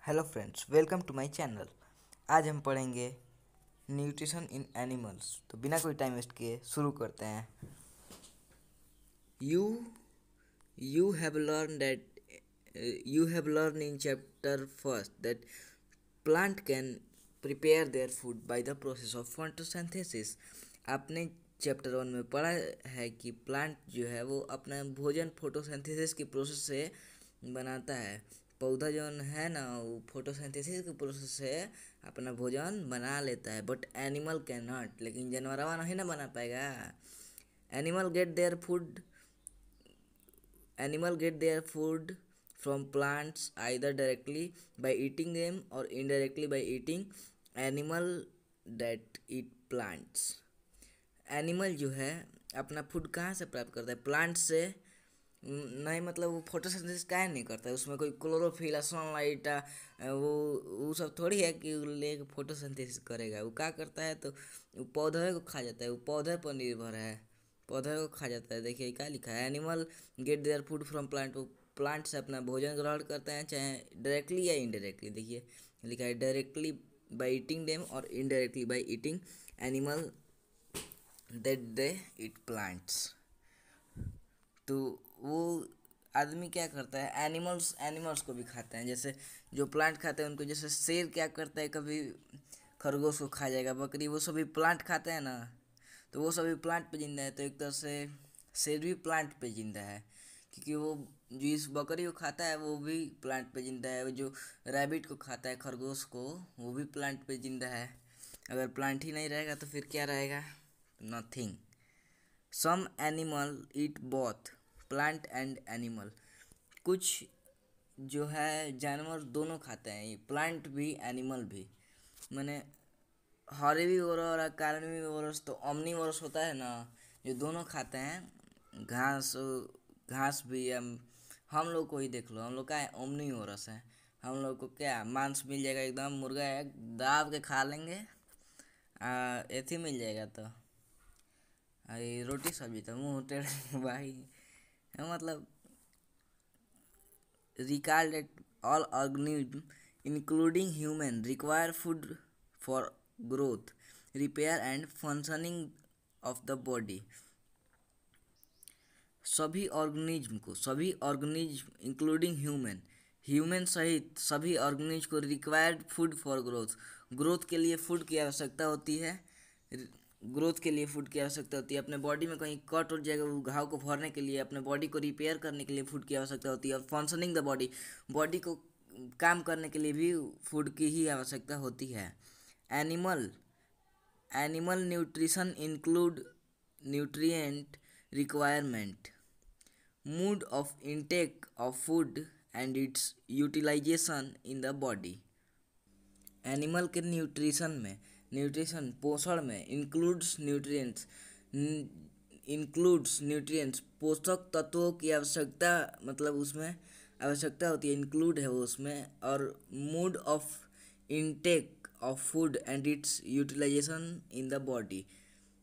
Hello friends, welcome to my channel. आज हम पढ़ेंगे न्यूट्रिशन इन एनिमल्स। तो बिना कोई टाइम वेस्ट किए शुरू करते हैं। You you have learn that you have learn in chapter first that plant can prepare their food by the process of photosynthesis. आपने चैप्टर 1 में पढ़ा है कि प्लांट जो है वो अपना भोजन फोटोसिंथेसिस की प्रोसेस से बनाता है। पौधा जो है ना, वो फोटोसिंथेसिस के प्रोसेस से अपना भोजन बना लेता है, बट एनिमल कैन नॉट। लेकिन जानवरवा नहीं ना बना पाएगा। Animal gate their food Animal get their food from plants either directly by eating them or indirectly by eating animal that eat plants. Animal जो है अपना फूड कहाँ से प्राप्त करता है? प्लांट से। नहीं, मतलब वो फोटोसिंथेसिस काहे नहीं करता है? उसमें कोई क्लोरोफिल सनलाइट वो सब थोड़ी है कि लेके फोटोसिंथेसिस करेगा। वो क्या करता है? तो वो पौधे को खा जाता है। वो पौधे पर निर्भर है, पौधे को खा जाता है। देखिए क्या लिखा है, animal gate their food from plant. वो प्लांट से अपना भोजन ग्रहण करते हैं, चाहे डायरेक्टली या इनडायरेक्टली। देखिए लिखा है डायरेक्टली बाई ईटिंग देम और indirectly by eating animal that they eat plants. तो वो आदमी क्या करता है, एनिमल्स को भी खाते हैं। जैसे जो प्लांट खाते हैं उनको, जैसे शेर क्या करता है, कभी खरगोश को खा जाएगा, बकरी, वो सभी प्लांट खाते हैं ना। तो वो सभी प्लांट पे जिंदा है। तो एक तरह से शेर भी प्लांट पे जिंदा है, क्योंकि वो जो इस बकरी को खाता है वो भी प्लांट पे जिंदा है। वो जो रैबिट को खाता है, खरगोश को, वो भी प्लांट पे जिंदा है। अगर प्लांट ही नहीं रहेगा तो फिर क्या रहेगा? Nothing. Some animal eat both plant and animal. कुछ जो है जानवर दोनों खाते हैं, प्लांट भी एनिमल भी। मैंने हॉर्बीवोरस और कार्निवोरस, तो ओमनीवोरस होता है ना, जो दोनों खाते हैं घास। घास भी हम लोग को ही देख लो, हम लोग का है ओमनीवोरस है। हम लोग को क्या मांस मिल जाएगा, एकदम मुर्गा है दाब के खा लेंगे। एथी मिल जाएगा तो अरे रोटी सब्जी तो मुँह टेढ़े भाई। मतलब recall that all organisms including human require food for growth, repair and functioning of the body। सभी ऑर्गेनिज्म इंक्लूडिंग ह्यूमन सहित सभी ऑर्गेनिज्म को रिक्वायर्ड फूड फॉर ग्रोथ के लिए फूड की आवश्यकता होती है। अपने बॉडी में कहीं कट उठ जाएगा, वो घाव को भरने के लिए, अपने बॉडी को रिपेयर करने के लिए फूड की आवश्यकता होती है। और फंक्शनिंग द बॉडी को काम करने के लिए भी फूड की ही आवश्यकता होती है। Animal animal nutrition include nutrient requirement, mood of intake of food and its utilization in the body। Animal के न्यूट्रिशन पोषण में इंक्लूड्स पोषक तत्वों की आवश्यकता, मतलब उसमें आवश्यकता होती है, इंक्लूड है वो उसमें। और mode of intake of food and its utilization in the body,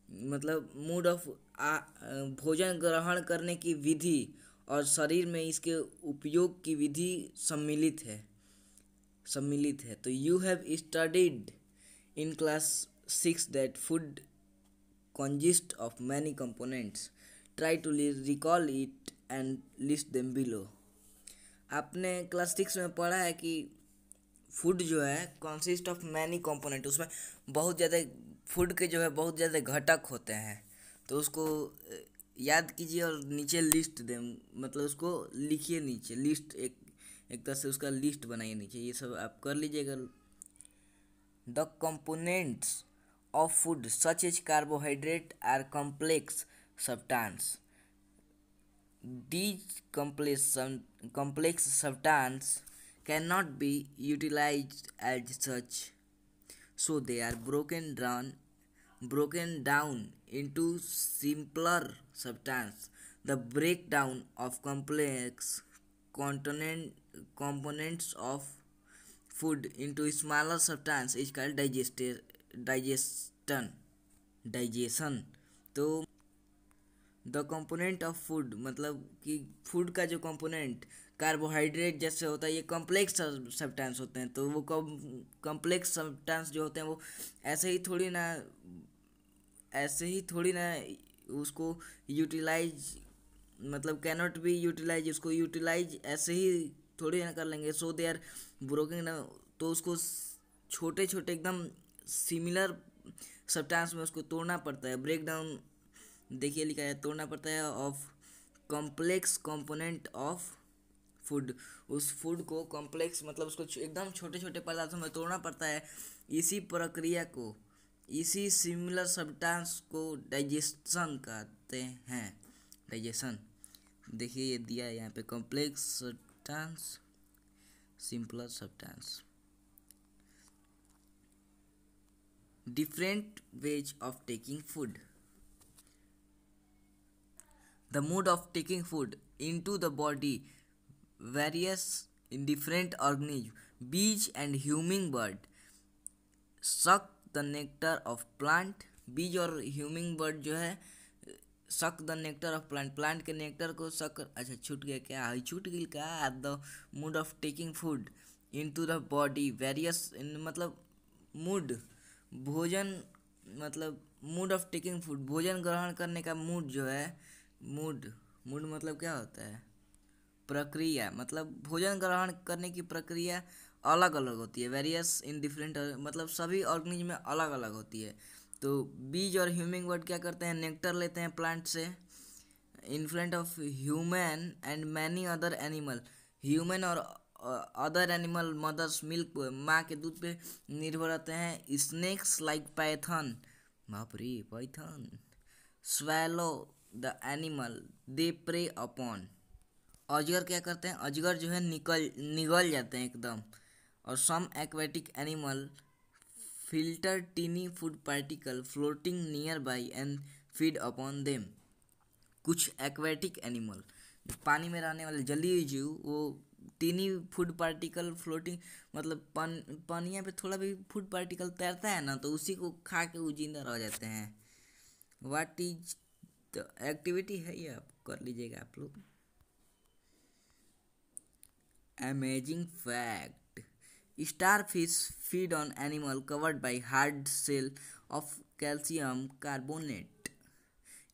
मतलब मूड ऑफ भोजन ग्रहण करने की विधि और शरीर में इसके उपयोग की विधि सम्मिलित है। तो you have studied in class 6 that food consist of many components, try to recall it and list them below. आपने क्लास 6 में पढ़ा है कि फूड जो है कंसिस्ट ऑफ मैनी कंपोनेंट, उसमें बहुत ज़्यादा फूड के जो है बहुत ज़्यादा घटक होते हैं। तो उसको याद कीजिए और नीचे लिस्ट दें, मतलब उसको लिखिए नीचे लिस्ट, एक तरह से उसका लिस्ट बनाइए नीचे। ये सब आप कर लीजिएगा। The components of food such as carbohydrate are complex substance. These complex substances cannot be utilized as such, so they are broken down into simpler substances. The breakdown of complex components of food into smaller substances is called digestion। तो the component of food, मतलब कि food का जो component carbohydrate जैसे होता है, ये complex substance होते हैं। तो वो कॉम्प्लेक्स सब्सटेंस जो होते हैं वो ऐसे ही थोड़ी ना ऐसे ही थोड़ी ना उसको यूटिलाइज, मतलब कैनॉट बी यूटिलाइज, उसको यूटिलाइज ऐसे ही थोड़ी ना कर लेंगे। सो दे आर ब्रोकन, तो उसको छोटे छोटे एकदम सिमिलर सब्सटेंस में उसको तोड़ना पड़ता है, ब्रेक डाउन। देखिए लिखा है तोड़ना पड़ता है of complex component of food. उस फूड को कॉम्प्लेक्स मतलब उसको एकदम छोटे छोटे पदार्थों में तोड़ना पड़ता है। इसी प्रक्रिया को, इसी सिमिलर सब्सटेंस को डाइजेशन कहते हैं। डाइजेशन देखिए ये दिया है यहाँ पे, complex substance, simpler substance. Different ways of taking food. The mode of taking food into the body varies in different organisms. Bees and hummingbird suck the nectar of plant. बीज और ह्यूमिंग जो है suck the nectar of plant, plant के nectar को suck, अच्छा छूट गया क्या, छूट गई क्या। The mode of taking food into the body various in, मतलब मूड भोजन, मतलब मूड ऑफ टेकिंग फूड भोजन ग्रहण करने का मूड जो है, मूड मूड मतलब क्या होता है, प्रक्रिया, मतलब भोजन ग्रहण करने की प्रक्रिया अलग अलग होती है। वेरियस इन डिफरेंट, मतलब सभी ऑर्गेनिज्म में अलग अलग होती है। तो बीज और ह्यूमिंग बर्ड क्या करते हैं, नेक्टर लेते हैं प्लांट से in front of human and many other animal. Human और अदर एनिमल मदर्स मिल्क, माँ के दूध पे निर्भर रहते हैं। स्नेक्स लाइक पाइथन, बाप रे python, swallow the animal they prey upon. अजगर क्या करते हैं, अजगर जो है निगल जाते हैं एकदम। और some aquatic animal filter tiny food particle floating nearby and feed upon them. कुछ एक्वेटिक एनिमल, पानी में रहने वाले जलीय जीव, वो टीनी फूड पार्टिकल फ्लोटिंग, मतलब पानिया पे थोड़ा भी फूड पार्टिकल तैरता है ना, तो उसी को खा के वो जिंदा रह जाते हैं। व्हाट इज द एक्टिविटी है ये, आप कर लीजिएगा आप लोग। Amazing fact, starfish feed on animal covered by hard shell of calcium carbonate।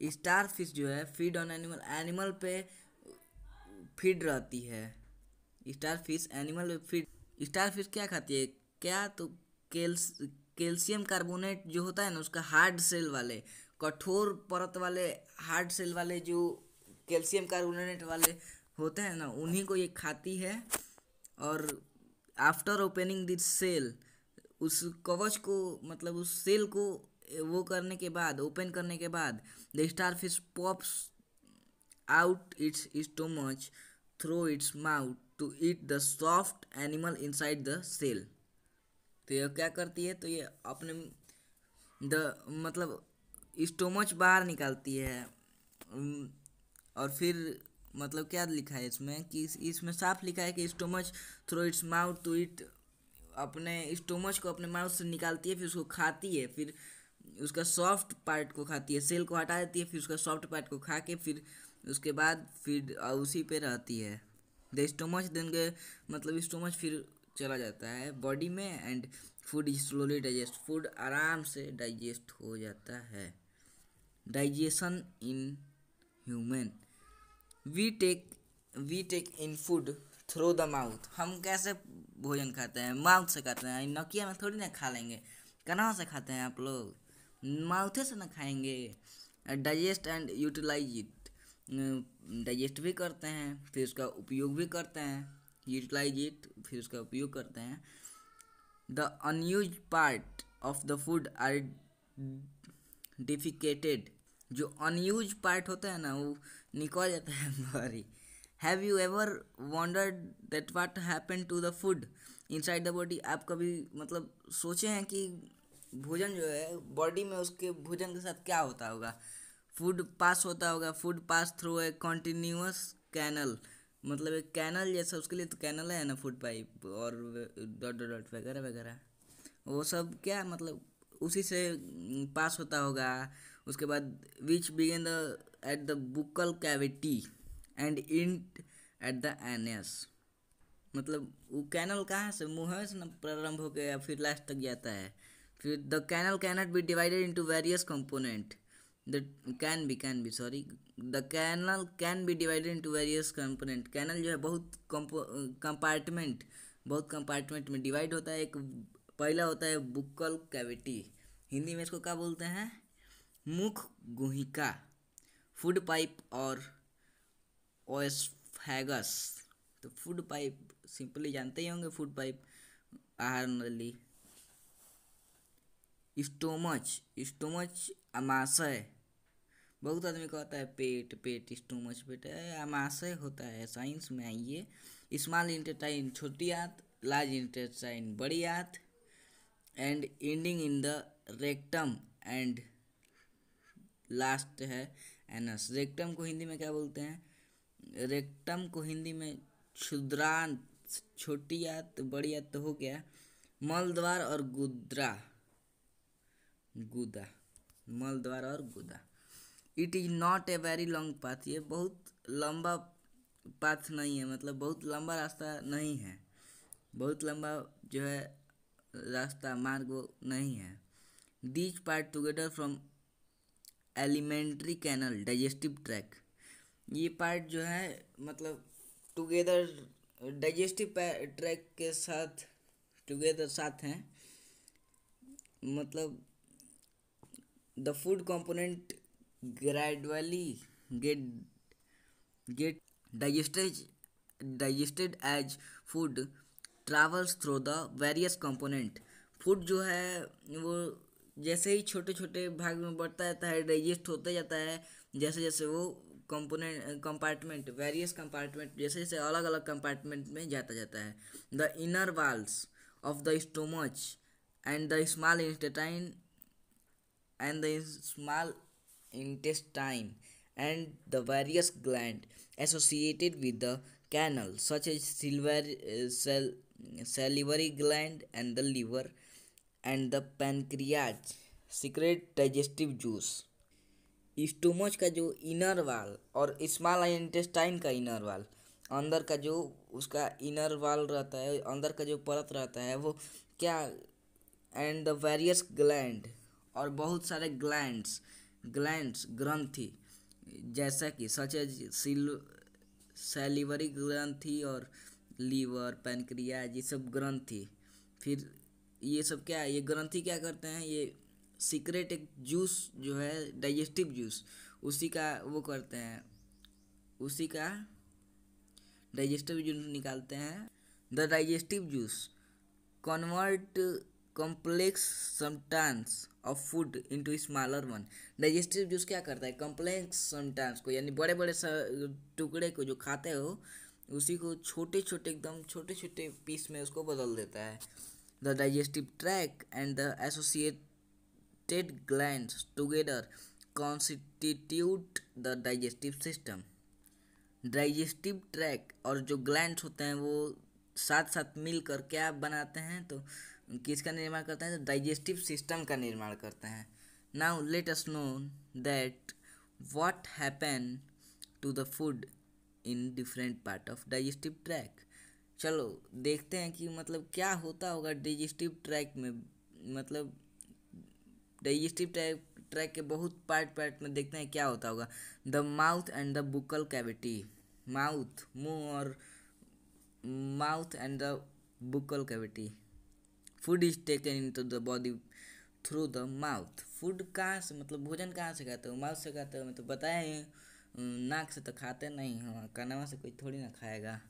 Starfish जो है फीड ऑन एनिमल, एनिमल पे फीड रहती है। स्टारफिश एनिमल पे फीड, स्टारफिश क्या खाती है क्या, तो कैल्शियम कार्बोनेट जो होता है ना, उसका हार्ड सेल वाले, कठोर परत वाले, हार्ड सेल वाले जो कैल्शियम कार्बोनेट वाले होते हैं ना, उन्हीं को ये खाती है। और आफ्टर ओपनिंग दिस सेल, उस कवच को, मतलब उस सेल को वो करने के बाद, ओपन करने के बाद, the starfish pops out its stomach through its mouth to eat the soft animal inside the shell. तो ये क्या करती है, तो ये अपने मतलब स्टोमच बाहर निकालती है। और फिर मतलब क्या लिखा है इसमें कि इसमें साफ लिखा है कि stomach through its mouth to eat, अपने स्टोमच को अपने माउथ से निकालती है, फिर उसको खाती है, फिर उसका सॉफ्ट पार्ट को खाती है, सेल को हटा देती है, फिर उसका सॉफ्ट पार्ट को खा के फिर उसके बाद फिर उसी पे रहती है। द स्टोमच देंगे, मतलब स्टोमच फिर चला जाता है बॉडी में and food is slowly digest, food आराम से डाइजेस्ट हो जाता है। Digestion in human, we take in food through the mouth. हम कैसे भोजन खाते हैं, माउथ से खाते हैं, नकिया में थोड़ी ना खा लेंगे। कहाँ से खाते हैं आप लोग, माउथे से ना खाएंगे। Digest and utilize it, digest भी करते हैं, फिर उसका उपयोग भी करते हैं। यूटिलाइज इट, फिर उसका उपयोग करते हैं। The unused part of the food are defecated, जो अनयूज पार्ट होता है ना वो निकल जाता है बाहरी। Have you ever wondered that what happen to the food inside the body. आप कभी मतलब सोचे हैं कि भोजन जो है बॉडी में, उसके भोजन के साथ क्या होता होगा। फूड पास होता होगा, food pass through a continuous canal, मतलब एक कैनल जैसा, उसके लिए तो कैनल है ना, फूड पाइप और डॉट डॉट डॉट वगैरह वगैरह, वो सब क्या मतलब उसी से पास होता होगा। उसके बाद which begin the at the buccal cavity and end at the anus. मतलब वो कैनल कहाँ से, मुँह से न प्रारंभ हो गया फिर लास्ट तक जाता है। फिर the canal cannot be divided into various component, the can be sorry the canal can be divided into various component. Canal जो है बहुत कंपार्टमेंट में डिवाइड होता है। एक पहला होता है बुक्कल कैविटी, हिंदी में इसको क्या बोलते हैं, मुख गुहिका, फूड पाइप और ओएसफेगस। तो फूड पाइप सिंपली जानते ही होंगे, फूड पाइप आहार नली। स्टोमच अमाशय, बहुत आदमी कहता है पेट स्टोमच पेट, अमाशय होता है साइंस में आइए। स्मॉल इंटेस्टाइन छोटी आंत, लार्ज इंटेस्टाइन बड़ी आंत, and ending in the rectum and last है एनस। रेक्टम को हिंदी में क्या बोलते हैं, रेक्टम को हिंदी में क्षुद्रांत, छोटी आंत बड़ी आंत तो हो गया, मलद्वार और गुदा, मलद्वार और गुदा। It is not a very long path, ये बहुत लंबा पाथ नहीं है, मतलब बहुत लंबा रास्ता नहीं है, बहुत लंबा जो है रास्ता मार्ग वो नहीं है। These part together from elementary canal digestive tract, ये पार्ट जो है मतलब टुगेदर डाइजेस्टिव ट्रैक के साथ टुगेदर साथ हैं। मतलब the food component gradually get digested as food travels through the various component। Food जो है वो जैसे ही छोटे छोटे भाग में बढ़ता जाता है, डाइजेस्ट होता जाता है, जैसे जैसे वो कंपार्टमेंट वेरियस कंपार्टमेंट जैसे जैसे अलग अलग कंपार्टमेंट में जाता है। The inner walls of the stomach and the small intestine and the various glands associated with the canal such as salivary gland and the liver and the pancreas secrete digestive juice। Stomach का जो inner वाल और small intestine का inner वाल, अंदर का जो उसका इनर वाल रहता है, अंदर का जो परत रहता है वो क्या, एंड द वेरियस ग्लैंड और बहुत सारे ग्लैंड्स ग्रंथि, जैसा कि सच एज सैलिवरी ग्रंथि और लीवर पैनक्रियाज, ये सब ग्रंथि। फिर ये सब क्या, ये ग्रंथि क्या करते हैं, ये सीक्रेट एक जूस जो है डाइजेस्टिव जूस, उसी का वो करते हैं, उसी का डाइजेस्टिव जूस निकालते हैं। The digestive juice convert complex substance of food into smaller one. Digestive juice क्या करता है, कॉम्प्लेक्स सब्सटेंस को यानी बड़े बड़े टुकड़े को जो खाते हो उसी को छोटे छोटे एकदम छोटे छोटे पीस में उसको बदल देता है। The digestive track and the associated glands together constitute the digestive system. Digestive track और जो ग्लैंड्स होते हैं वो साथ साथ मिलकर क्या बनाते हैं, तो किसका निर्माण करते हैं, तो डाइजेस्टिव सिस्टम का निर्माण करते हैं। Now let us know that what happen to the food in different part of digestive tract. चलो देखते हैं कि मतलब क्या होता होगा डाइजेस्टिव ट्रैक में। मतलब डाइजेस्टिव ट्रैक के बहुत पार्ट में देखते हैं क्या होता होगा। The mouth and the buccal cavity, mouth and the buccal cavity. Food is taken into the body through the mouth. Food कहाँ से, मतलब भोजन कहाँ से खाते हो, माउथ से खाते हो। मैं तो बताया ही, नाक से तो खाते नहीं हो, कानवा से कोई थोड़ी ना खाएगा।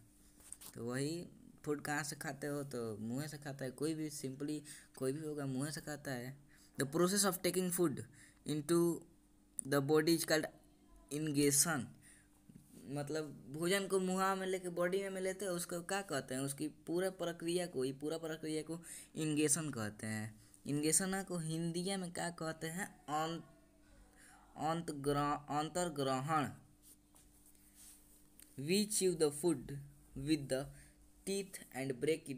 तो वही फूड कहाँ से खाते हो, तो मुँह से खाता है। कोई भी सिंपली कोई भी होगा मुँह से खाता है। The process of taking food into the body is called ingestion. मतलब भोजन को मुँह में लेके बॉडी में लेते हैं, उसको क्या कहते हैं, उसकी पूरा प्रक्रिया को इंगेशन कहते हैं। इंगेशन को हिंदिया में क्या कहते हैं, अंतर्ग्रहण। We chew the food with the teeth and break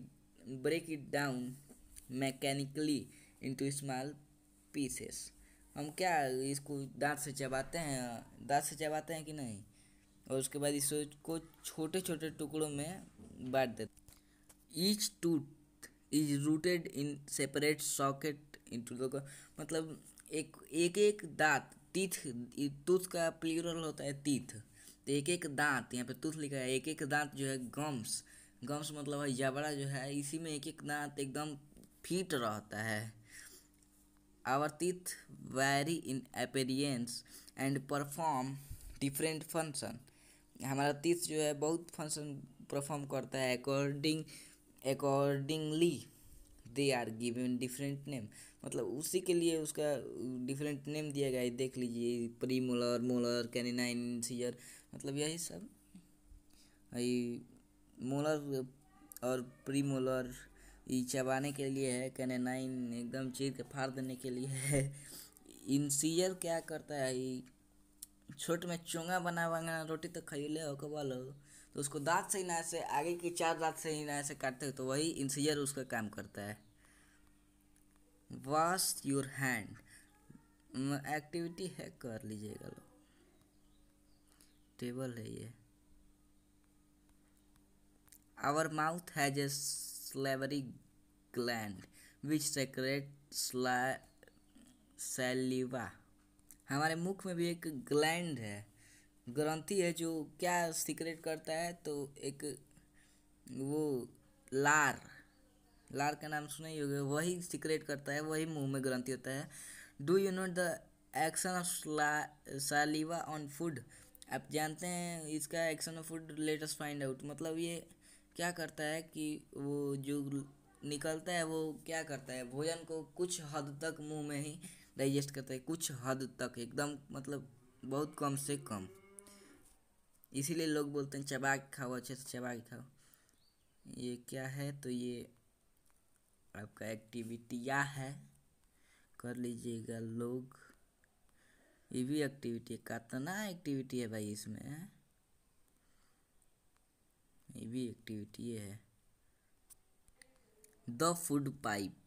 it down mechanically into small pieces. हम क्या इसको दांत से चबाते हैं, दांत से चबाते हैं कि नहीं, और उसके बाद इसको छोटे छोटे टुकड़ों में बांट देते। Each tooth is rooted in separate socket into the, मतलब एक एक एक दांत, टीथ, टूथ का प्लूरल होता है टीथ, तो एक एक दांत, यहाँ पे टूथ लिखा है, एक एक दांत जो है गम्स, गम्स मतलब है जबड़ा जो है, इसी में एक एक दांत एकदम फिट रहता है। Our teeth vary in appearance and perform different function. हमारा टीथ जो है बहुत फंक्शन परफॉर्म करता है, accordingly they are given different name, मतलब उसी के लिए उसका डिफरेंट नेम दिया गया है। देख लीजिए, प्री मोलर, मोलर, कैनिनाइन, इंसियर, मतलब यही सब, यही मोलर और प्री मोलर ये चबाने के लिए है, कैनिनाइन एकदम चीर के फाड़ देने के लिए है। इंसियर क्या करता है, ये छोट में चोंगा बना बना रोटी तो खैले हो कब लो, तो उसको दांत से ही ना ऐसे आगे के चार दांत से ही ना ऐसे काटते हो, तो वही इंसियर उसका काम करता है। वॉश योर हैंड, एक्टिविटी है, कर लीजिएगा लो, टेबल है ये। Our mouth has a salivary gland which secrete saliva. हमारे मुख में भी एक ग्लैंड है, ग्रंथि है, जो क्या सीक्रेट करता है, तो एक वो लार, लार का नाम सुना ही होगा, वही सीक्रेट करता है, वही मुंह में ग्रंथि होता है। Do you know the action of saliva on food, आप जानते हैं इसका action of food, let us find out, मतलब ये क्या करता है कि वो जो निकलता है वो क्या करता है, भोजन को कुछ हद तक मुंह में ही डाइजेस्ट करता है, कुछ हद तक एकदम, मतलब बहुत कम से कम, इसीलिए लोग बोलते हैं चबा के खाओ, अच्छे से चबा के खाओ। ये क्या है, तो ये आपका एक्टिविटिया है, कर लीजिएगा लोग। ये भी एक्टिविटी है, कितना एक्टिविटी है भाई इसमें, ये भी एक्टिविटी है। The food pipe,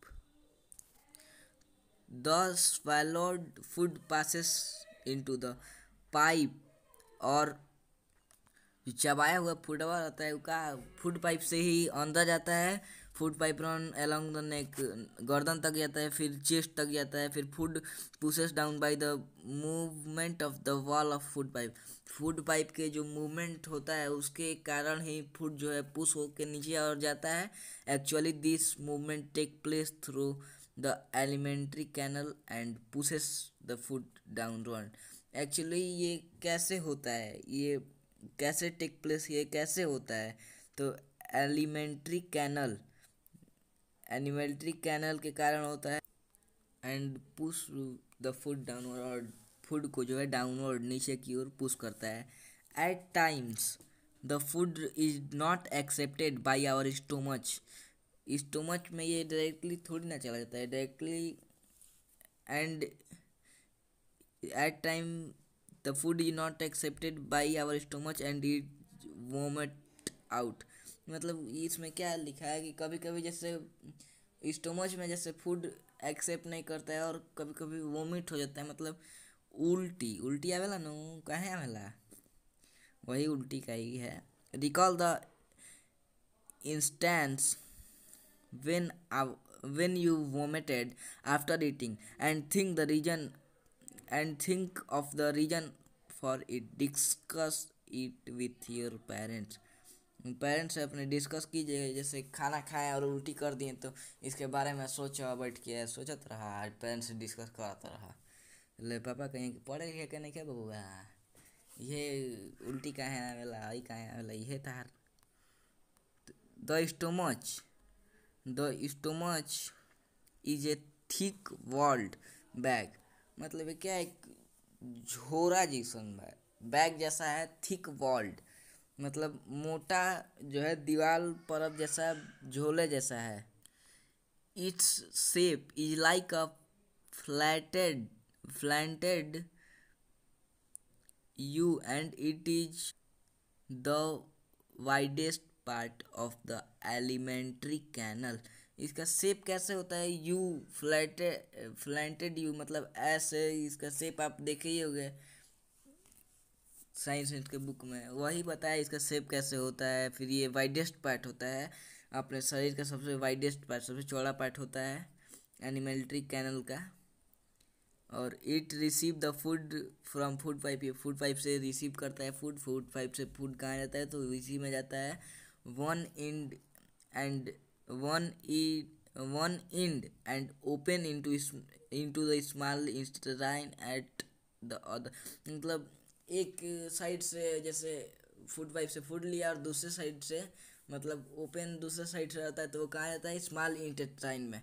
the swallowed food passes into the pipe, और जो चबाया हुआ फूडवा रहता है उसका फूड पाइप से ही अंदर जाता है, food pipe run along the neck, गर्दन तक जाता है, फिर चेस्ट तक जाता है, फिर food pushes down by the movement of the wall of food pipe, food pipe के जो मूवमेंट होता है उसके कारण ही फूड जो है पुश होकर नीचे और जाता है। Actually this movement take place through the elementary canal and pushes the food downward. Actually ये कैसे होता है, ये कैसे टेक प्लेस, ये कैसे होता है, तो एलिमेंट्री कैनल, एलिमेंट्री कैनल के कारण होता है, and push the food downward, और फूड को जो है डाउनवर्ड नीचे की ओर पुश करता है। At times the food is not accepted by our stomach, stomach में ये डायरेक्टली थोड़ी ना चला जाता है directly, and at time the food is not accepted by our stomach and it vomit out, मतलब इसमें क्या लिखा है कि कभी कभी जैसे स्टोमच में जैसे फूड एक्सेप्ट नहीं करता है, और कभी कभी वोमिट हो जाता है, मतलब उल्टी उल्टी आवेला नो, कहे आवेला, वही उल्टी का ही है। Recall the instance when when you vomited after eating, and think of the reason for it, discuss it with your parents, parents से अपने डिस्कस कीजिए, जैसे खाना खाए और उल्टी कर दिए तो इसके बारे में सोचा, बैठ के सोचत रहा, पेरेंट्स से डिस्कस करता रहा, ले पापा कहीं पढ़े लिखे के नहीं क्या बबुआ, ये उल्टी काहे आवेला, ई काहे आवेला, ये तार। The stomach, the stomach is a thick walled bag, मतलब क्या, एक झोरा जैसन बैग जैसा है, थिक वॉल्ड मतलब मोटा जो है, दीवार परत जैसा, झोले जैसा है। Its shape is like a flattened U and it is the widest part of the alimentary canal, इसका शेप कैसे होता है, यू, फ्लैंटेड यू, मतलब ऐसे इसका शेप आप देखे ही होंगे साइंस के बुक में, वही बताया इसका शेप कैसे होता है। फिर ये वाइडेस्ट पार्ट होता है अपने शरीर का, सबसे वाइडेस्ट पार्ट, सबसे चौड़ा पार्ट होता है एनिमेल्ट्री कैनल का। और it receive the food from food pipe, ये फूड पाइप से रिसीव करता है फूड, फूड पाइप से फूड कहाँ जाता है तो इसी में जाता है। One end and one e one end and open into the small intestine at the other, मतलब एक साइड से जैसे फूड पाइप से फूड लिया और दूसरे साइड से मतलब ओपन दूसरे साइड से रहता है तो वो कहाँ जाता है, स्मॉल इंटेस्टाइन में।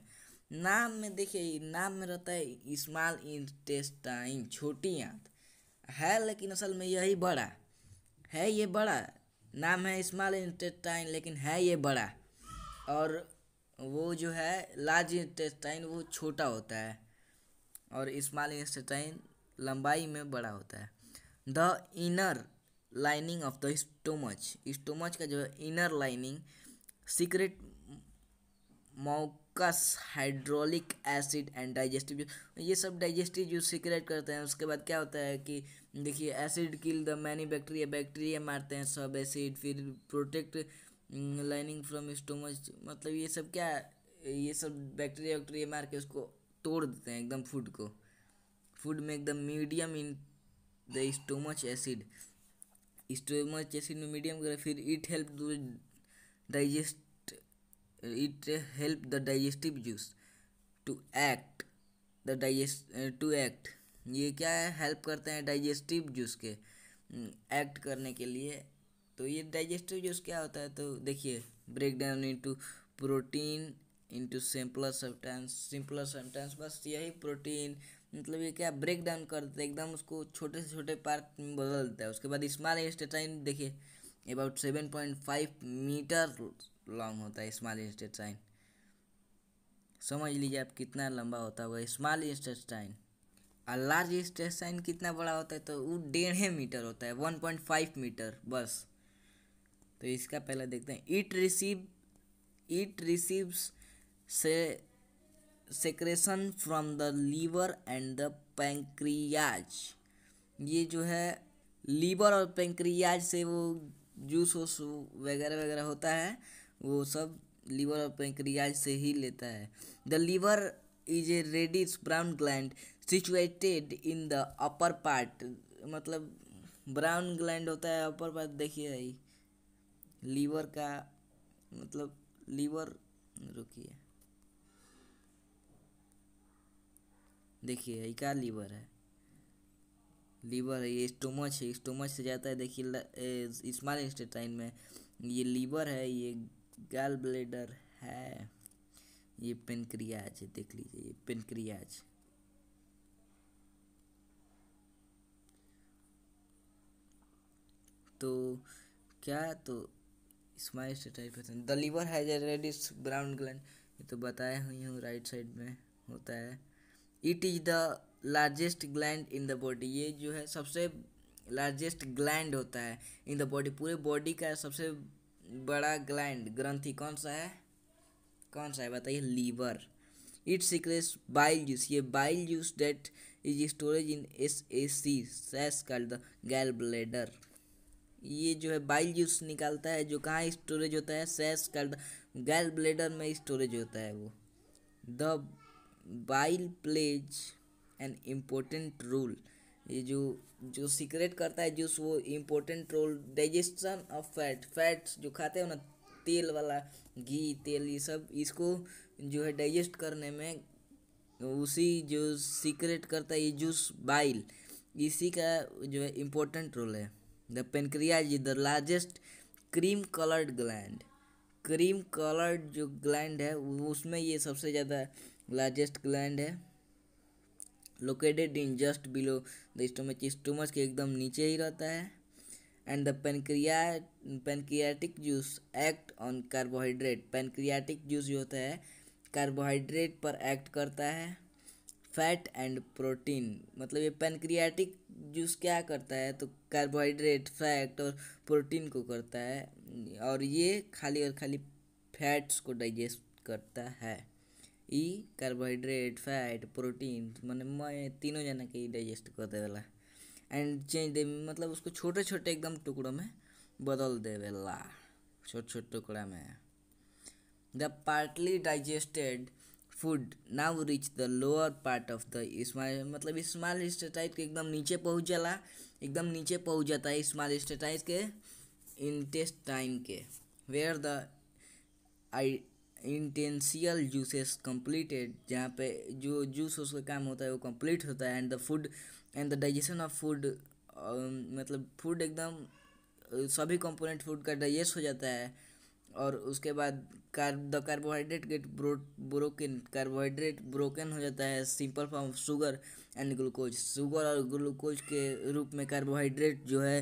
नाम में देखिए, नाम में रहता है स्मॉल इंटेस्टाइन, छोटी आंत है, लेकिन असल में यही बड़ा है, ये बड़ा नाम है स्मॉल इंटेस्टाइन, लेकिन है ये बड़ा। और वो जो है लार्ज इंटेस्टाइन वो छोटा होता है, और स्मॉल इंटेस्टाइन लंबाई में बड़ा होता है। The inner lining of the stomach का जो है inner lining secrete mucus hydrochloric acid and digestive, ये सब डाइजेस्टिव जूस सीक्रेट करते हैं। उसके बाद क्या होता है कि देखिए acid kill the many bacteria, bacteria मारते हैं सब एसिड। फिर प्रोटेक्ट लाइनिंग फ्रॉम स्टोमच, मतलब ये सब क्या, ये सब बैक्टीरिया वैक्टीरिया मार के उसको तोड़ देते हैं एकदम फूड को, फूड में एकदम medium in the stomach acid में मीडियम कर। फिर it help digest it help the digestive juice to act to act, ये क्या है, हेल्प करते हैं डाइजेस्टिव जूस के एक्ट करने के लिए। तो ये डाइजेस्टिव जूस क्या होता है तो देखिए, break down into protein into simpler substance, बस यही प्रोटीन, मतलब ये क्या ब्रेक डाउन करते हैं एकदम, उसको छोटे से छोटे पार्ट में बदल देता है। उसके बाद स्मॉल इंटेस्टाइन देखिए अबाउट 7.5 मीटर लॉन्ग होता है स्मॉल इंटेस्टाइन, समझ लीजिए आप कितना लंबा होता होगा स्मॉल इंटेस्टाइन। और लार्ज इंटेस्टाइन कितना बड़ा होता है तो वो 1.5 मीटर होता है, 1.5 मीटर बस। तो इसका पहले देखते हैं, इट रिसीव्स से secretion from the liver and the pancreas, ये जो है लीवर और पैंक्रियाज से वो जूस वगैरह वगैरह होता है, वो सब लीवर और पैंक्रियाज से ही लेता है। The liver is a reddish brown gland situated in the upper part, मतलब ब्राउन ग्लैंड होता है अपर पार्ट, देखिए लीवर का मतलब लीवर, रुकिए देखिए क्या लीवर है, लीवर है, ये स्टोमच है, स्टोमच से जाता है देखिए स्मॉल इंटेस्टाइन में, ये लीवर है, ये गैल ब्लेडर है, ये पेनक्रियाज है, देख लीजिए ये पेनक्रियाज। तो क्या, तो small intestine the liver has a reddish brown gland, ये तो बताया हुई हूँ राइट साइड में होता है। It is the largest gland in the body, ये जो है सबसे लार्जेस्ट ग्लैंड होता है इन द बॉडी, पूरे बॉडी का सबसे बड़ा ग्लैंड ग्रंथि कौन सा है बताइए, liver. It secretes bile juice, ये bile juice that is storage in SAC sac called the gall bladder, ये जो है बाइल जूस निकालता है जो कहाँ स्टोरेज होता है, सैस कॉल्ड गैल ब्लेडर में स्टोरेज होता है वो। The bile plays an important role, ये जो सीक्रेट करता है जूस वो important role digestion of fats जो खाते हैं ना, तेल वाला घी तेल ये सब, इसको जो है डाइजेस्ट करने में उसी जो सीक्रेट करता है ये जूस बाइल, इसी का जो है इम्पोर्टेंट रोल है। The pancreas is the largest cream coloured gland, cream coloured जो ग्लैंड है उसमें ये सबसे ज़्यादा लार्जेस्ट ग्लैंड है। Located in just below the stomach के एकदम नीचे ही रहता है। And the pancreatic juice act on carbohydrate, pancreatic juice जो होता है कार्बोहाइड्रेट पर एक्ट करता है। फैट एंड प्रोटीन, मतलब ये पैनक्रियाटिक जूस क्या करता है तो कार्बोहाइड्रेट फैट और प्रोटीन को करता है, और ये खाली और खाली फैट्स को डाइजेस्ट करता है। ई कार्बोहाइड्रेट, फैट, प्रोटीन मैं तीनों जना के डाइजेस्ट कर देवेला। एंड चेंज दे मतलब उसको छोटे छोटे एकदम टुकड़ों में बदल देवेला, छोटे छोटे टुकड़ा में। The partly digested food now reach the lower part of the small, मतलब स्मॉल इंटेस्टाइन के एकदम नीचे पहुँच जाला, एकदम नीचे पहुँच जाता है स्मॉल इंटेस्टाइन के इंटेस्टाइन के, वेयर द इंटेंशियल जूसेस कंप्लीटेड, जहाँ पे जो जूस उसका काम होता है वो कंप्लीट होता है। And the food and the digestion of food, मतलब फूड एकदम सभी कंपोनेंट फूड का डाइजेस्ट हो जाता है। और उसके बाद the carbohydrate get broken, carbohydrate broken हो जाता है simple form of sugar and glucose, sugar और ग्लूकोज के रूप में कार्बोहाइड्रेट जो है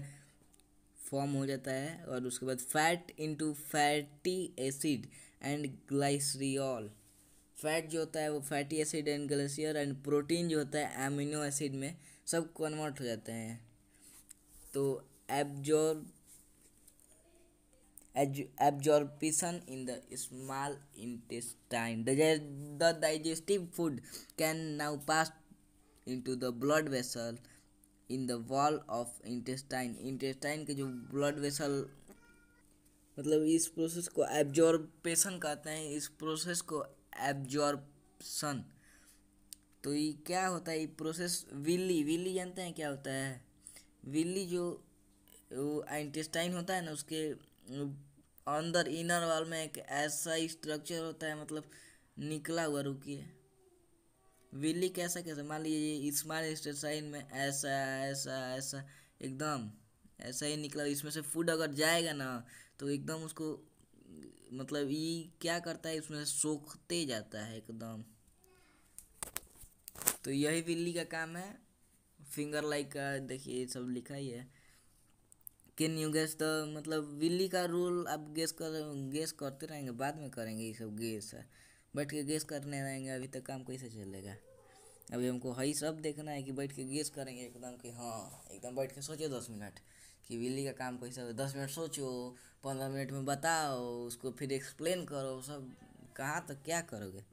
फॉर्म हो जाता है। और उसके बाद fat into fatty acid and glycerol, fat जो होता है वो fatty acid and glycerol, and protein जो होता है एमिनो एसिड में सब कन्वर्ट हो जाते हैं। तो absorption in the small intestine, the digestive food can now pass into the blood vessel in the wall of intestine के जो blood vessel, मतलब इस प्रोसेस को एब्जॉर्पेशन कहते हैं, इस प्रोसेस को एब्जॉर्प्शन। तो ये क्या होता है ये प्रोसेस, विली जानते हैं क्या होता है? विली जो इंटेस्टाइन होता है ना, उसके अंदर इनर वॉल में एक ऐसा स्ट्रक्चर होता है, मतलब निकला हुआ, रुकिए विली कैसे मान लीजिए स्मॉल इंटेस्टाइन में ऐसा ऐसा ऐसा एकदम ऐसा ही निकला, इसमें से फूड अगर जाएगा ना तो एकदम उसको, मतलब ये क्या करता है इसमें सोखते जाता है एकदम। तो यही विली का काम है, फिंगर लाइक का, देखिए सब लिखा ही है। कैन यू गेस द, मतलब विली का रूल आप गेस करते रहेंगे, बाद में करेंगे ये सब गेस है, बैठ के गेस करने रहेंगे, अभी तक काम कैसे चलेगा? अभी हमको हई सब देखना है कि बैठ के गेस करेंगे एकदम कि हाँ, एकदम बैठ के सोचो 10 मिनट कि विली का काम कैसे हो, 10 मिनट सोचो, 15 मिनट में बताओ, उसको फिर एक्सप्लेन करो, सब कहाँ तक क्या करोगे?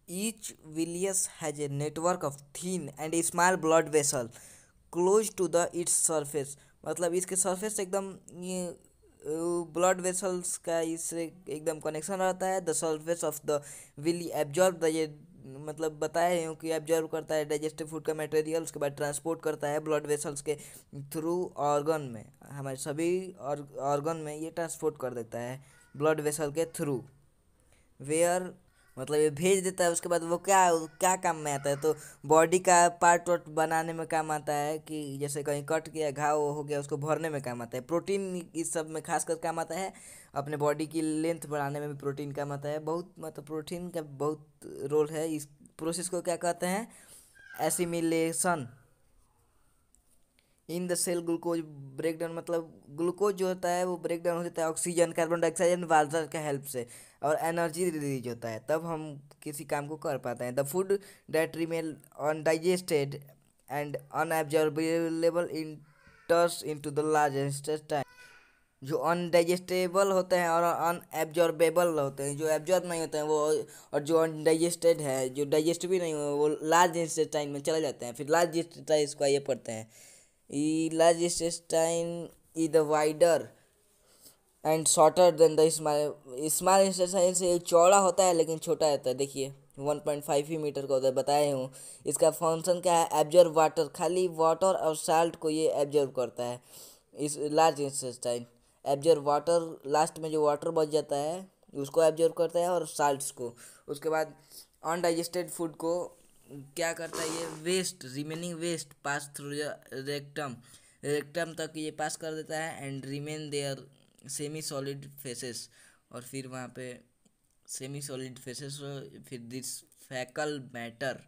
Each villus has a network of thin and small blood vessel close to the its surface, मतलब इसके सरफेस एकदम ये ब्लड वेसल्स का इससे एकदम कनेक्शन रहता है। The surface of the villi absorb the, ये मतलब बताए हूँ कि एब्जॉर्ब करता है डाइजेस्टिव फूड का मटेरियल, उसके बाद ट्रांसपोर्ट करता है ब्लड वेसल्स के थ्रू ऑर्गन में, हमारे सभी ऑर्गन में ये ट्रांसपोर्ट कर देता है ब्लड वेसल के थ्रू। वेयर, मतलब ये भेज देता है, उसके बाद वो क्या क्या काम में आता है? तो बॉडी का पार्ट वार्ट बनाने में काम आता है, कि जैसे कहीं कट गया, घाव हो गया, उसको भरने में काम आता है। प्रोटीन इस सब में खासकर काम आता है, अपने बॉडी की लेंथ बढ़ाने में भी प्रोटीन काम आता है बहुत, मतलब प्रोटीन का बहुत रोल है। इस प्रोसेस को क्या कहते हैं? Assimilation in the cell glucose breakdown, मतलब ग्लूकोज जो होता है वो ब्रेकडाउन हो जाता है oxygen, carbon dioxide and water के हेल्प से, और एनर्जी रिलीज होता है, तब हम किसी काम को कर पाते हैं। The food that remain undigested and unabsorbable enters into the large intestine, जो अनडाइजेस्टेबल होते हैं और अनएब्जॉर्बेबल होते हैं, जो एब्जॉर्ब नहीं होते हैं वो, और जो अनडाइजेस्टेड है, जो डाइजेस्ट भी नहीं हुए, वो लार्ज इंटेस्टाइन में चले जाते हैं। फिर लार्ज इंटेस्टाइन इसको ये पढ़ते हैं, large intestine is the wider and shorter than the small intestine से चौड़ा होता है लेकिन छोटा रहता है। देखिए 1.5 ही मीटर का होता है, बताए हूँ। इसका फंक्शन क्या है? एब्जॉर्ब वाटर, खाली वाटर और साल्ट को ये एब्जॉर्ब करता है। इस large intestine absorb water, last में जो वाटर बच जाता है उसको एब्जॉर्ब करता है, और साल्ट्स को। उसके बाद अनडाइजेस्टेड फूड को क्या करता है? ये waste, remaining waste pass through rectum, rectum तक ये पास कर देता है, and remain there semi solid faeces, और फिर वहाँ पे सेमी सॉलिड फेसेस, फिर दिस फैकल मैटर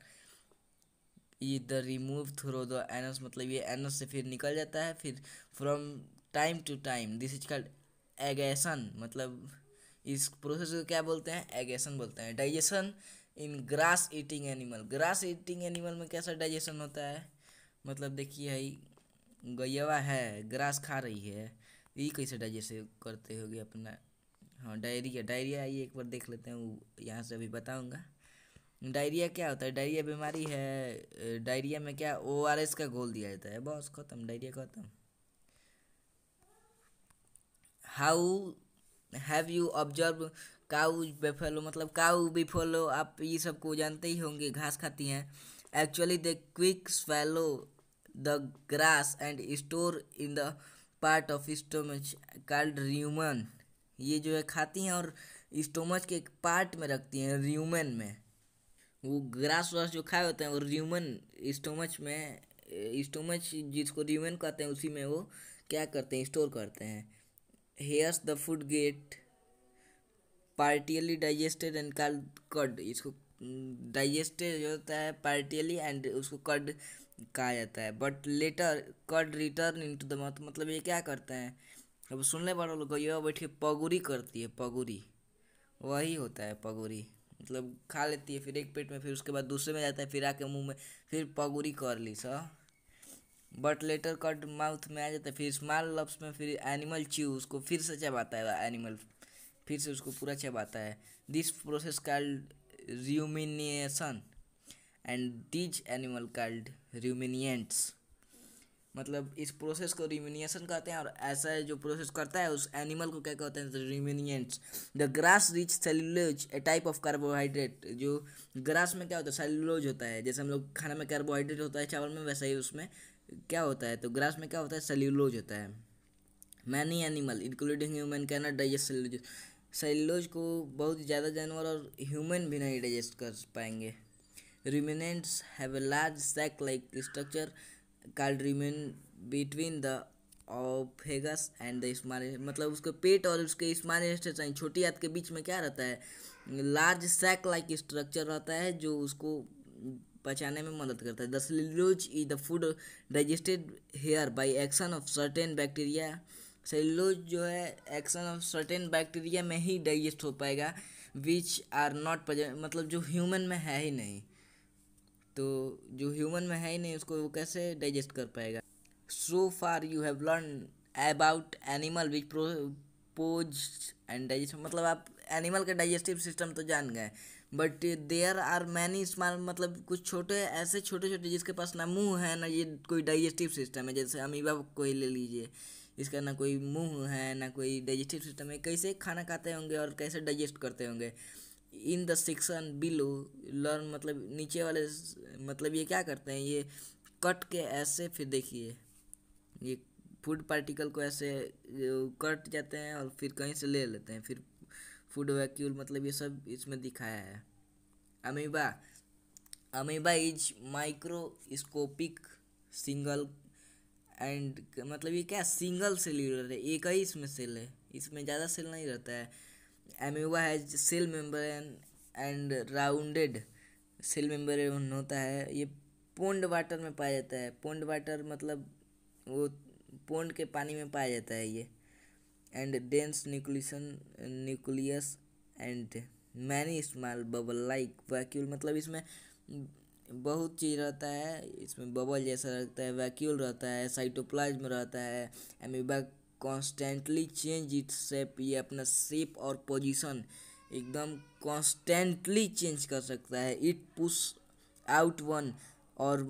इधर रिमूव थ्रू द एनस, मतलब ये एनस से फिर निकल जाता है। फिर from time to time this is called egestion, मतलब इस प्रोसेस को क्या बोलते हैं? एगेशन बोलते हैं। डाइजेशन इन grass eating animal, grass eating animal में कैसा डाइजेशन होता है? मतलब देखिए है गैया है, ग्रास खा रही है, ये कैसे डाइजेस्ट करते होगे अपना हाँ, डायरिया डायरिया आइए एक बार देख लेते हैं, वो यहाँ से अभी बताऊँगा। डायरिया क्या होता है? डायरिया बीमारी है। डायरिया में क्या ORS का घोल दिया जाता है, बस खत्म, डायरिया खत्म। How have you observe cow buffalo, मतलब काउ बिफेलो, आप ये सब को जानते ही होंगे, घास खाती हैं। Actually they quick swallow the grass and store in the part of stomach called र्यूमन। ये जो है खाती हैं और स्टोमच के एक पार्ट में रखती हैं, र्यूमन में। वो ग्रास वास जो खाए होते हैं वो र्यूमन स्टोमच में, स्टोमच जिसको र्यूमन कहते हैं उसी में वो क्या करते हैं, स्टोर करते हैं। Here's the food get partially digested and called cud. इसको डाइजेस्टेड होता है पार्टियली एंड उसको कर्ड कहा जाता है। But later cud return into the mouth, मतलब ये क्या करते हैं, अब सुनने वालों लोग ये बैठ के पगुरी करती है, पगुरी वही होता है पगुरी। मतलब खा लेती है, फिर एक पेट में, फिर उसके बाद दूसरे में जाता है, फिर आके मुंह में, फिर पगुरी कर ली सा। बट लेटर कट माउथ में आ जाता है, फिर स्मॉल लप्स में, फिर एनिमल च्यू उसको फिर से चबाता है एनिमल, फिर से उसको पूरा चबाता है। This process called rumination and these animal called ruminants. मतलब इस प्रोसेस को रिमिनिएशन कहते हैं, और ऐसा जो प्रोसेस करता है उस एनिमल को क्या कहते हैं, ruminants. The grass rich cellulose a type of carbohydrate. जो ग्रास में क्या होता है, सेल्यूलोज होता है, जैसे हम लोग खाने में कार्बोहाइड्रेट होता है चावल में, वैसा ही उसमें क्या होता है, तो ग्रास में क्या होता है, सेल्यूलोज होता है। Many animal including human can not digest cellulose. Cellulose को बहुत ज़्यादा जानवर और ह्यूमन भी नहीं डाइजेस्ट कर पाएंगे। Ruminants have a large sac-like structure called rumen between the oesophagus and the small, मतलब उसके पेट और उसके स्मॉल इंटेस्टाइन, छोटी आंत के बीच में क्या रहता है, लार्ज सैक लाइक स्ट्रक्चर रहता है जो उसको पचाने में मदद करता है। The cellulose is the food digested here by action of certain bacteria. Cellulose जो है एक्शन ऑफ सर्टेन बैक्टीरिया में ही डाइजेस्ट हो पाएगा, विच आर नॉट प्रेजेंट, मतलब जो ह्यूमन में है ही नहीं, तो जो ह्यूमन में है ही नहीं उसको वो कैसे डाइजेस्ट कर पाएगा। So far you have learn about animal which propose and digestion, मतलब आप एनिमल का डाइजेस्टिव सिस्टम तो जान गए, but there are many small, मतलब कुछ छोटे ऐसे छोटे छोटे जिसके पास ना मुंह है ना ये कोई डाइजेस्टिव सिस्टम है, जैसे अमीबा को ही ले लीजिए, इसका ना कोई मुंह है ना कोई डाइजेस्टिव सिस्टम है, कैसे खाना खाते होंगे और कैसे डाइजेस्ट करते होंगे। In the section below learn, मतलब नीचे वाले मतलब ये क्या करते हैं, ये कट के ऐसे, फिर देखिए ये फूड पार्टिकल को ऐसे कट जाते हैं और फिर कहीं से ले लेते हैं, फिर फूड वैक्यूल, मतलब ये सब इसमें दिखाया है। Amoeba amoeba is microscopic single and, मतलब ये क्या सिंगल सेल्यूलर है, एक ही इसमें सेल है, इसमें ज़्यादा सेल नहीं रहता है। Amoeba has cell membrane and rounded cell membrane होता है। ये पोंड वाटर में पाया जाता है, पोंड वाटर मतलब वो पोंड के पानी में पाया जाता है ये। And dense nucleus and many small bubble like vacuole, मतलब इसमें बहुत चीज़ रहता है, इसमें बबल जैसा रहता है, वैक्यूल रहता है, साइटोप्लाज्म रहता है। Amoeba constantly change its shape, ये अपना शेप और पोजीशन एकदम कॉन्स्टेंटली चेंज कर सकता है। इट पुश आउट वन और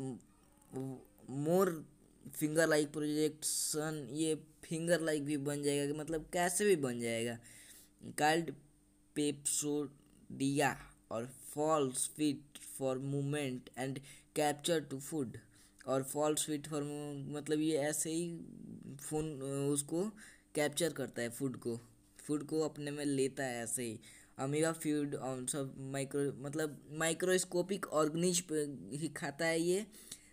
मोर फिंगर लाइक प्रोजेक्शन, ये फिंगर लाइक भी बन जाएगा, मतलब कैसे भी बन जाएगा। कॉल्ड पेप्सोडिया और false feet for movement and capture to food, और फॉल्स फिट फॉर मतलब ये ऐसे ही फोन उसको कैप्चर करता है, फूड को अपने में लेता है ऐसे ही। अमीबा फीड ऑन सब माइक्रो, मतलब माइक्रोस्कोपिक ऑर्गेनिज्म ही खाता है ये।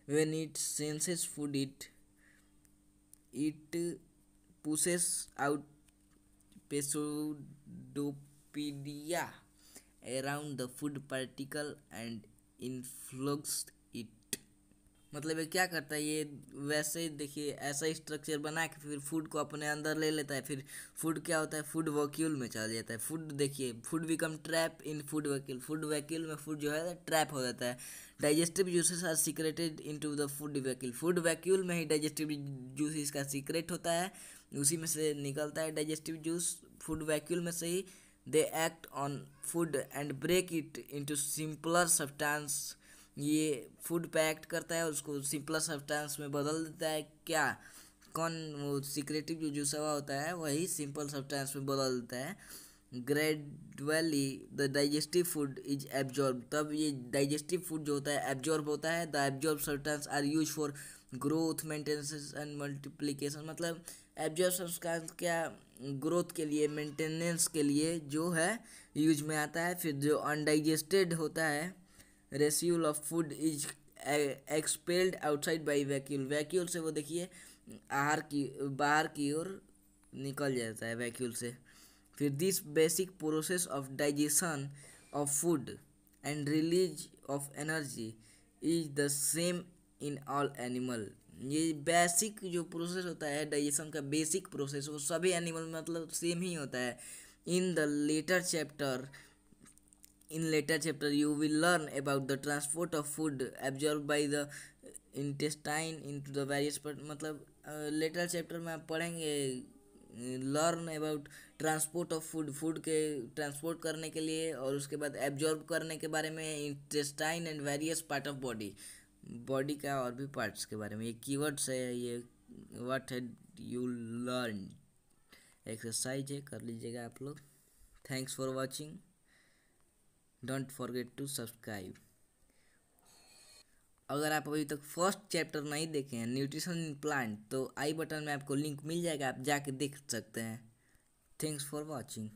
When it senses food it pushes out pseudopedia around the food particle and influxes it, मतलब ये क्या करता है, ये वैसे ही देखिए ऐसा स्ट्रक्चर बना के फिर फूड को अपने अंदर ले लेता है, फिर फूड क्या होता है, फूड वैक्यूल में चला जाता है। फूड देखिए, food become trap in food vacuole, food vacuole में फूड जो है ट्रैप हो जाता है। Digestive juices are secreted into the food vacuole, food vacuole में ही डाइजेस्टिव जूस इसका सीक्रेट होता है, उसी में से निकलता है डाइजेस्टिव जूस फूड वैक्यूल में से ही they act on food and break it into simpler substance. ये फूड पे एक्ट करता है, उसको सिंपलर सब्सटेंस में बदल देता है। क्या कौन वो सिक्रेटिव जो जूसा हुआ होता है वही सिंपल सब्सटेंस में बदल देता है। Gradually the digestive food is absorb, तब ये डाइजेस्टिव फूड जो होता है एब्जॉर्ब होता है। The absorb substance are use for growth maintenance and multiplication, मतलब एब्जॉर्ब सब्सटेंस क्या ग्रोथ के लिए मेंटेनेंस के लिए जो है यूज में आता है। फिर जो अनडाइजेस्टेड होता है residual of food is expelled outside by vacuole, vacuole से वो देखिए आहार की बाहर की ओर निकल जाता है वैक्यूल से। फिर this basic process of digestion of food and release of energy is the same in all animal. ये बेसिक जो प्रोसेस होता है डाइजेशन का बेसिक प्रोसेस वो सभी एनिमल मतलब सेम ही होता है। In the later chapter you will learn about the transport of food absorbed by the intestine into the various part, मतलब लेटर चैप्टर में आप पढ़ेंगे learn about transport of food, food के ट्रांसपोर्ट करने के लिए और उसके बाद एब्जॉर्ब करने के बारे में intestine and various part of body, body का और भी पार्ट्स के बारे में। ये कीवर्ड्स है, ये what had you learn exercise है, कर लीजिएगा आप लोग। Thanks for watching, don't forget to subscribe. अगर आप अभी तक फर्स्ट चैप्टर नहीं देखे हैं न्यूट्रिशन इन प्लांट तो आई बटन में आपको लिंक मिल जाएगा, आप जाके देख सकते हैं। Thanks for watching.